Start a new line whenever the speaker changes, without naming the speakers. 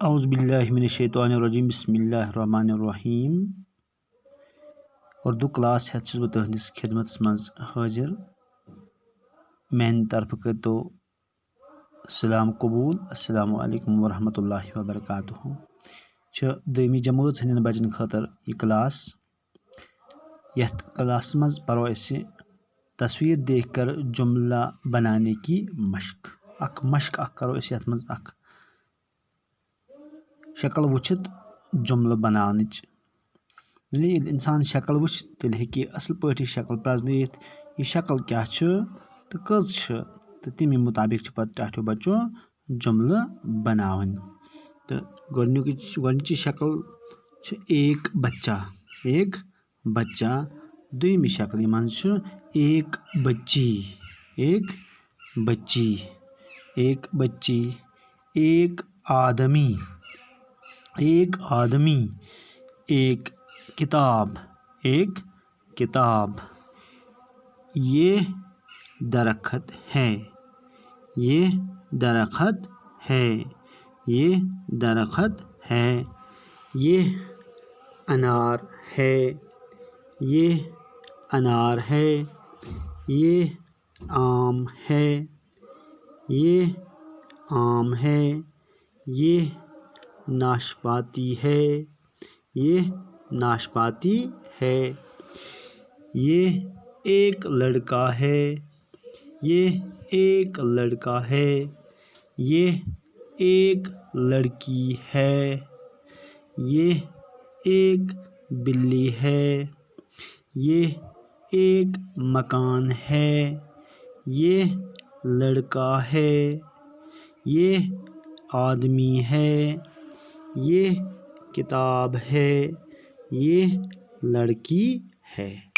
اعوذ باللہ من الشیطان الرجیم بسم اللہ الرحمن الرحیم اردو کلاس ہیتھ چھُس بہٕ تُہنٛدِس خدمتس منٛز حٲضِر میانہِ طرفہٕ کٔرتو سلام قبوٗل السلام علیکم ورحمۃ اللہ وبرکاتہ چھِ دوٚیمہِ جمٲژ ہٕنٛدٮ۪ن بچن خٲطرٕ یہِ کلاس یتھ کلاسس منٛز پرو أسۍ تصویر دیکھ کر جملہ بنانے کی مشق اکھ کرو أسۍ یتھ منٛز اکھ شکل وٕچھِتھ جملہٕ بناونٕچ ییٚلہِ انسان شکل وٕچھِ تیٚلہِ ہیٚکہِ اصل پٲٹھۍ یہِ شکل پرزنٲیِتھ یہِ شکل کیاہ چھِ تہٕ کٔژ چھِ تہٕ تمے مُطابق چھِ پتہٕ ٹاٹھیو بچو جملہٕ بناوٕنۍ تہٕ گۄڈنِچی شکل چھِ ایک بچہ دوٚیمہِ شکلہِ منٛز چھُ ایک بچی ایک آدمی ایک کتاب یہ درخت ہے یہ انار ہے یہ آم ہے یہ ناشپاتی ہے یہ ایک لڑکا ہے یہ ایک لڑکی ہے یہ ایک بلی ہے یہ ایک مکان ہے یہ لڑکا ہے یہ آدمی ہے یہ کتاب ہے یہ لڑکی ہے۔